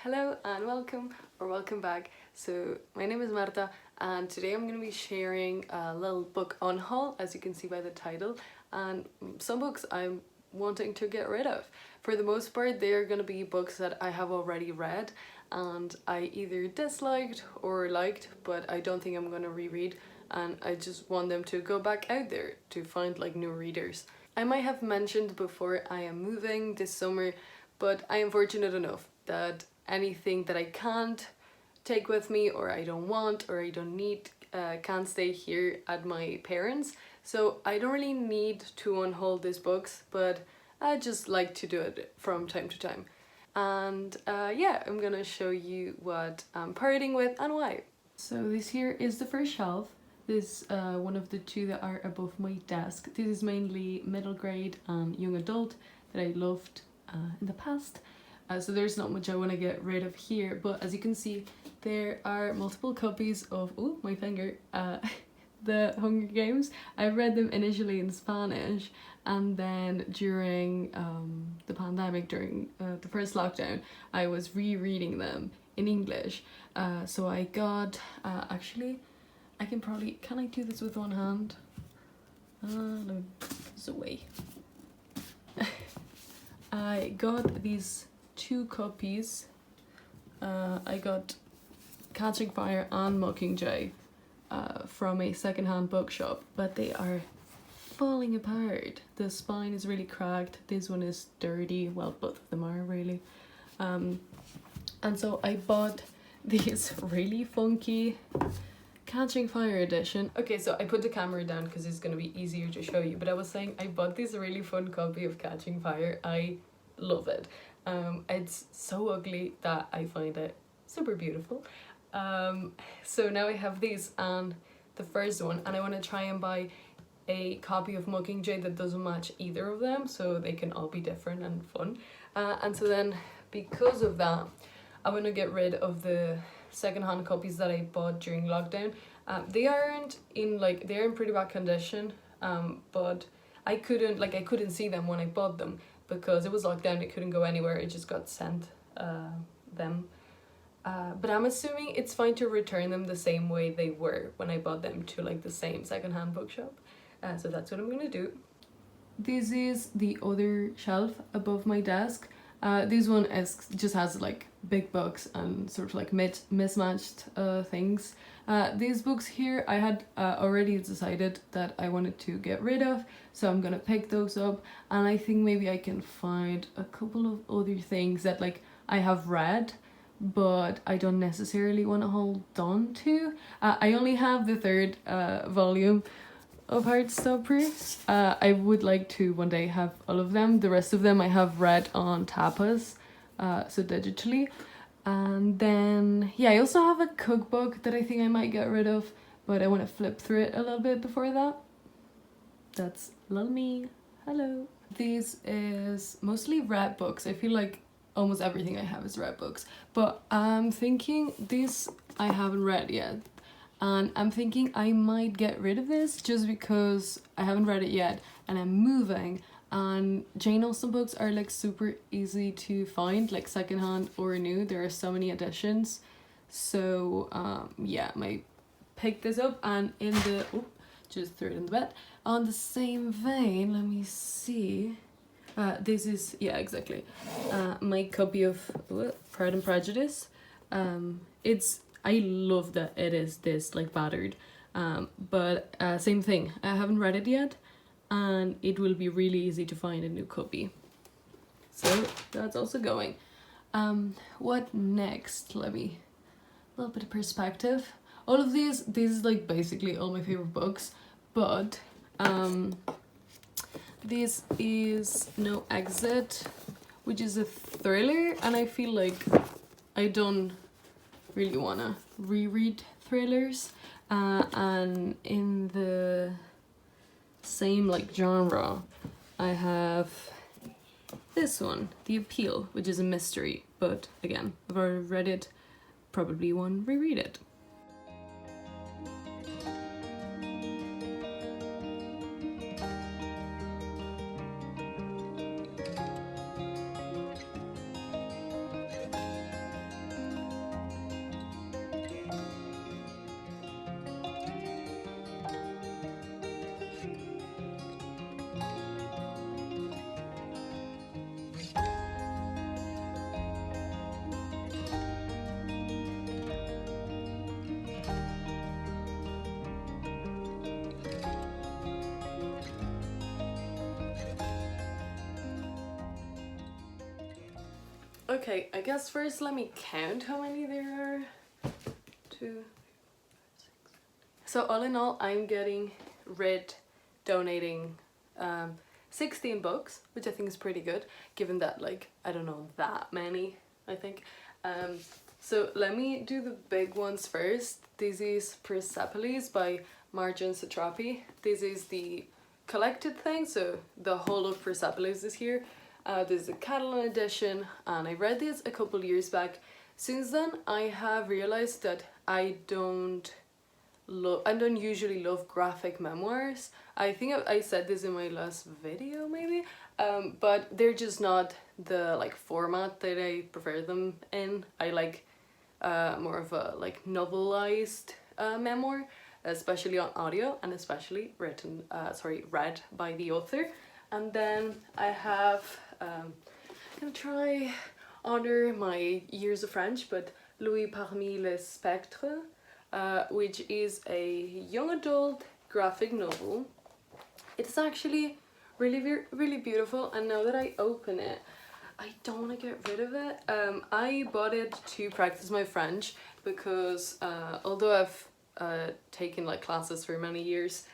Hello and welcome back. So my name is Marta and today I'm going to be sharing a little book on haul, as you can see by the title, and some books I'm wanting to get rid of. For the most part they are going to be books that I have already read and I either disliked or liked, but I don't think I'm going to reread, and I just want them to go back out there to find like new readers. I might have mentioned before I am moving this summer, but I am fortunate enough that anything that I can't take with me or I don't want or I don't need can't stay here at my parents'. So I don't really need to unhaul these books, but I just like to do it from time to time. And yeah, I'm gonna show you what I'm parting with and why. So this here is the first shelf. This one of the two that are above my desk. This is mainly middle grade and young adult that I loved in the past. So there's not much I want to get rid of here, but as you can see there are multiple copies of, oh my finger, the Hunger Games. I read them initially in Spanish, and then during the pandemic, during the first lockdown, I was rereading them in English. So I got, actually, can I do this with one hand? No, it's away. I got these two copies. I got Catching Fire and Mockingjay from a secondhand bookshop, but they are falling apart. The spine is really cracked. This one is dirty. Well, both of them are really. And so I bought these really funky Catching Fire edition. Okay, so I put the camera down because it's gonna be easier to show you, but I was saying I bought this really fun copy of Catching Fire. I love it. It's so ugly that I find it super beautiful. So now I have these and the first one, and I want to try and buy a copy of Mockingjay that doesn't match either of them, so they can all be different and fun. And so then because of that, I want to get rid of the secondhand copies that I bought during lockdown. They're in pretty bad condition, but I couldn't see them when I bought them because it was locked down. It couldn't go anywhere. It just got sent them. But I'm assuming it's fine to return them the same way they were when I bought them to like the same secondhand bookshop. So that's what I'm gonna do. This is the other shelf above my desk. This one just has like big books and sort of like mismatched things. These books here I had already decided that I wanted to get rid of, so I'm gonna pick those up, and I think maybe I can find a couple of other things that like I have read but I don't necessarily want to hold on to. I only have the third volume of Heartstopper. I would like to one day have all of them. The rest of them I have read on Tapas, so digitally. And then yeah, I also have a cookbook that I think I might get rid of, but I want to flip through it a little bit before that. That's little me. Hello. This is mostly read books. I feel like almost everything I have is read books, but I'm thinking this I haven't read yet, and I'm thinking I might get rid of this just because I haven't read it yet and I'm moving, and Jane Austen books are like super easy to find, like secondhand or new. There are so many editions, so yeah, I might pick this up. And in the just threw it in the bed. On the same vein, let me see. This is, yeah, exactly, my copy of Pride and Prejudice. I love that it is this like battered, but same thing, I haven't read it yet and it will be really easy to find a new copy, so that's also going. What next? Let me, a little bit of perspective. All of this is like basically all my favorite books, but this is No Exit, which is a thriller, and I feel like I don't really want to reread thrillers. And in the same like genre, I have this one, The Appeal, which is a mystery, but again, I've already read it, probably won't reread it. Okay, I guess first let me count how many there are. 2. So all in all, I'm getting donating 16 books, which I think is pretty good, given that, like, I don't know that many, I think. So let me do the big ones first. This is Persepolis by Marjane Satrapi. This is the collected thing, so the whole of Persepolis is here. This is a Catalan edition, and I read this a couple years back. Since then, I have realized that I don't usually love graphic memoirs. I think I said this in my last video maybe, but they're just not the like format that I prefer them in. I like more of a like novelized memoir, especially on audio, and especially read by the author. And then I have I'm gonna try honor my years of French, but Louis parmi les spectres, which is a young adult graphic novel. It's actually really beautiful, and now that I open it, I don't want to get rid of it. I bought it to practice my French because although I've taken like classes for many years,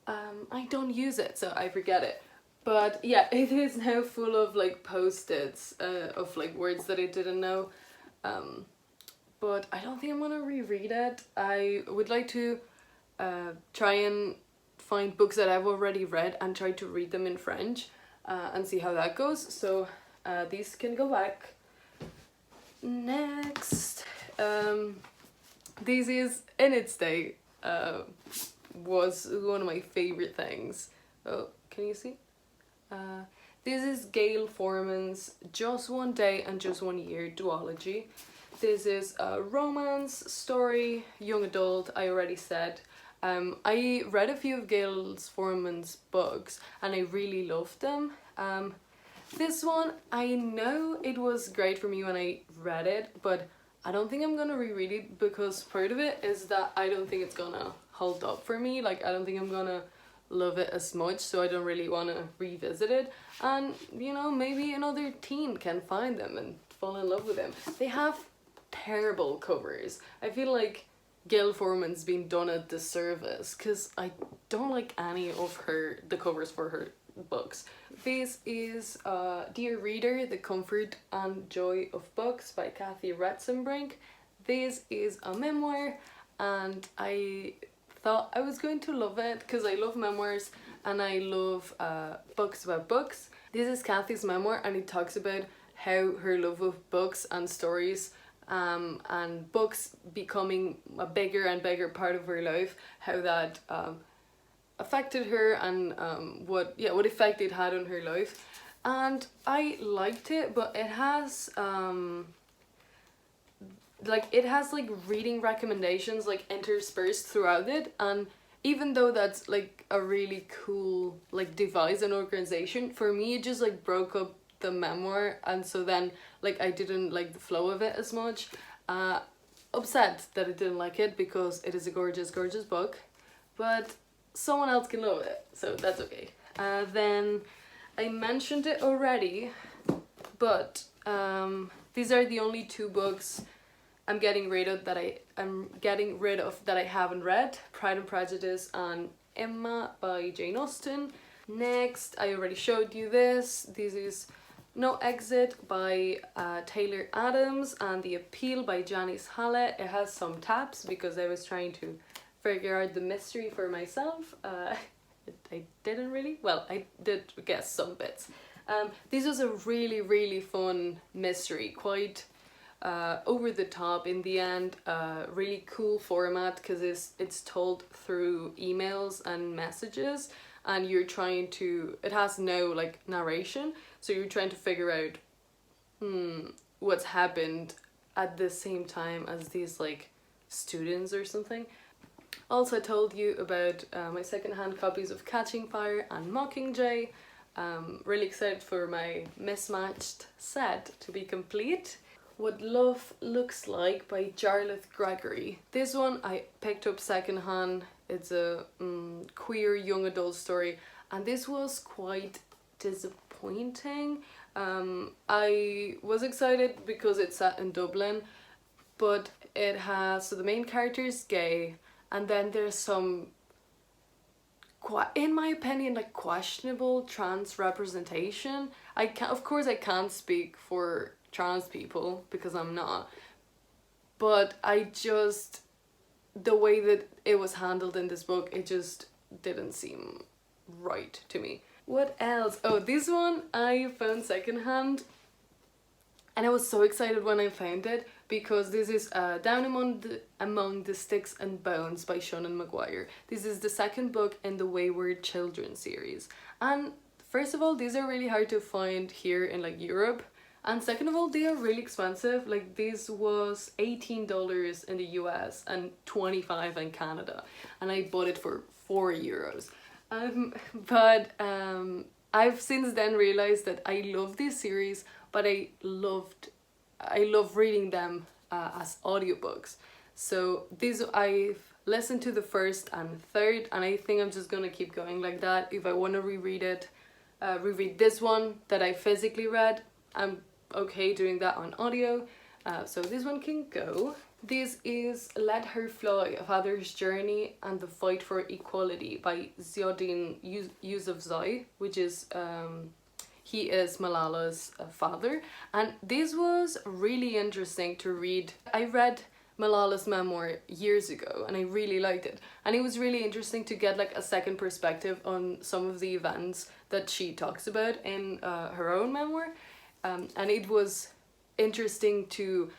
I don't use it, so I forget it. But yeah, it is now full of like post-its of like words that I didn't know. But I don't think I'm gonna reread it. I would like to try and find books that I've already read and try to read them in French and see how that goes. So these can go back. Next, this is In Its Day, was one of my favorite things. Oh, can you see? This is Gail Forman's Just One Day and Just One Year duology. This is a romance story, young adult, I already said. I read a few of Gail Forman's books and I really loved them. This one, I know it was great for me when I read it, but I don't think I'm gonna reread it because part of it is that I don't think it's gonna hold up for me. Like, I don't think I'm gonna love it as much, so I don't really want to revisit it. And you know, maybe another teen can find them and fall in love with them. They have terrible covers. I feel like Gail Forman's been done a disservice because I don't like any of the covers for her books. This is Dear Reader, The Comfort and Joy of Books by Kathy Retzenbrink. This is a memoir, and I thought I was going to love it because I love memoirs and I love books about books. This is Kathy's memoir, and it talks about how her love of books and stories and books becoming a bigger and bigger part of her life, how that affected her and what effect it had on her life. And I liked it, but it has like reading recommendations like interspersed throughout it, and even though that's like a really cool like device and organization, for me it just like broke up the memoir, and so then like I didn't like the flow of it as much. Upset that I didn't like it because it is a gorgeous book, but someone else can love it, so that's okay. Then I mentioned it already, but these are the only 2 books I'm getting rid of that I haven't read: Pride and Prejudice and Emma by Jane Austen. Next, I already showed you this. This is No Exit by Taylor Adams and The Appeal by Janice Hallett. It has some tabs because I was trying to figure out the mystery for myself. I didn't really, well, I did guess some bits. This was a really fun mystery, quite over the top in the end, really cool format because it's told through emails and messages, and it has no like narration, so you're trying to figure out what's happened at the same time as these like students or something. Also, I told you about my secondhand copies of Catching Fire and Mockingjay. Really excited for my mismatched set to be complete. What Love Looks Like by Jarlath Gregory. This one I picked up secondhand. It's a queer young adult story, and this was quite disappointing. I was excited because it's set in Dublin, but it has, so the main character is gay, and then there's some, in my opinion, like questionable trans representation. Of course I can't speak for trans people because I'm not, but the way that it was handled in this book, it just didn't seem right to me. What else? Oh, this one I found secondhand, and I was so excited when I found it because this is Down Among the Sticks and Bones by Seanan McGuire. This is the second book in the Wayward Children series. And first of all, these are really hard to find here in like Europe. And second of all, they are really expensive. Like this was $18 in the US and 25 in Canada. And I bought it for €4. But I've since then realized that I love this series, but I love reading them as audiobooks. So I've listened to the first and third, and I think I'm just gonna keep going like that. If I want to reread this one that I physically read, I'm okay doing that on audio. So this one can go. This is Let Her Fly, A Father's Journey and the Fight for Equality by Ziauddin Yousafzai, which is, he is Malala's father. And this was really interesting to read. I read Malala's memoir years ago and I really liked it. And it was really interesting to get like a second perspective on some of the events that she talks about in her own memoir. And it was interesting to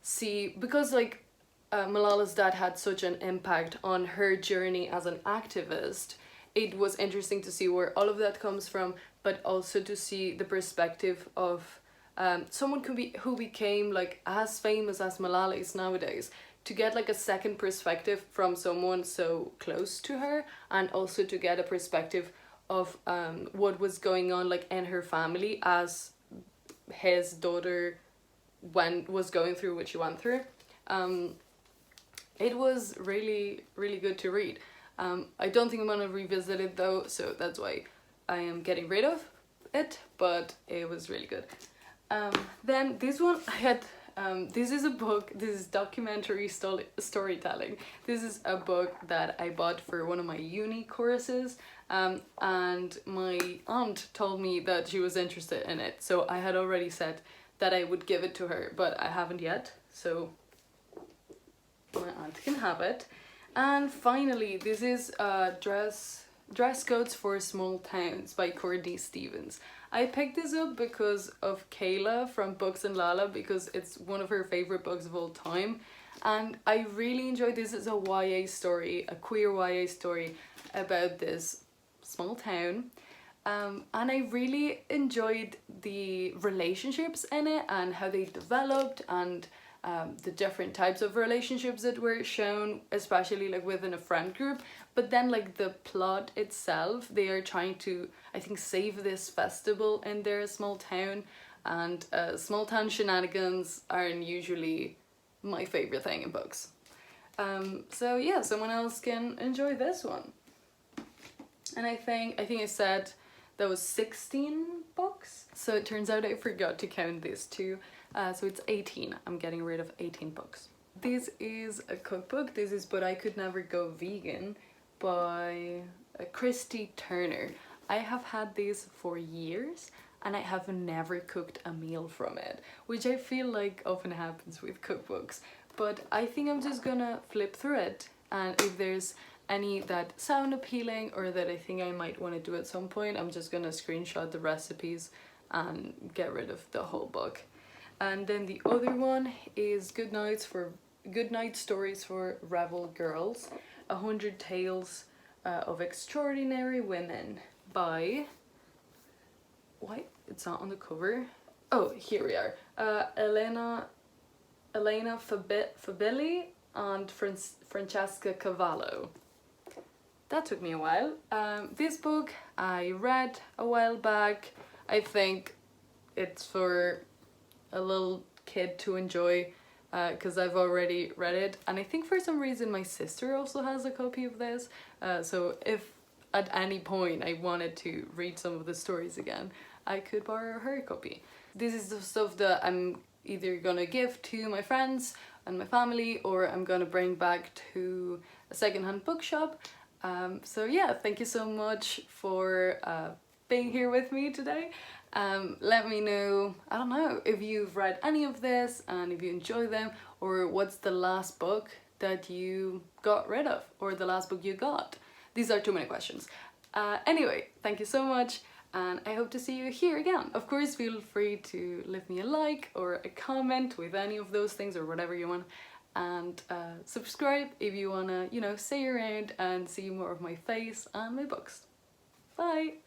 see, because like Malala's dad had such an impact on her journey as an activist. It was interesting to see where all of that comes from, but also to see the perspective of someone who became like as famous as Malala is nowadays, to get like a second perspective from someone so close to her, and also to get a perspective of what was going on like in her family as his daughter was going through what she went through. It was really, really good to read. I don't think I'm gonna revisit it though, so that's why I am getting rid of it, but it was really good. Then this one I had, this is a book, this is documentary storytelling. This is a book that I bought for one of my uni courses, and my aunt told me that she was interested in it, so I had already said that I would give it to her, but I haven't yet, so my aunt can have it. And finally, this is Dress Codes for Small Towns by Courtney Stevens. I picked this up because of Kayla from Books and Lala, because it's one of her favorite books of all time, and I really enjoyed this. It's a YA story, a queer YA story about this small town, and I really enjoyed the relationships in it and how they developed, and the different types of relationships that were shown, especially like within a friend group. But then like the plot itself, they are trying to, I think, save this festival in their small town, and small town shenanigans aren't usually my favorite thing in books. So yeah, someone else can enjoy this one. And I think I said that was 16 books. So it turns out I forgot to count these two. So it's 18. I'm getting rid of 18 books. This is a cookbook. This is But I Could Never Go Vegan by Christy Turner. I have had this for years and I have never cooked a meal from it, which I feel like often happens with cookbooks. But I think I'm just gonna flip through it, and if there's any that sound appealing or that I think I might want to do at some point, I'm just gonna screenshot the recipes and get rid of the whole book. And then the other one is Good Night Stories for Rebel Girls, 100 Tales of Extraordinary Women by, why it's not on the cover, oh here we are, Elena Fabilli and Francesca Cavallo. That took me a while. This book I read a while back. I think it's for a little kid to enjoy, because I've already read it, and I think for some reason my sister also has a copy of this, so if at any point I wanted to read some of the stories again, I could borrow her copy. This is the stuff that I'm either gonna give to my friends and my family, or I'm gonna bring back to a secondhand bookshop. So yeah, thank you so much for being here with me today. Let me know, I don't know, if you've read any of this and if you enjoy them, or what's the last book that you got rid of, or the last book you got. These are too many questions. Anyway, thank you so much, and I hope to see you here again. Of course, feel free to leave me a like or a comment with any of those things or whatever you want, and subscribe if you wanna, you know, stay around and see more of my face and my books. Bye!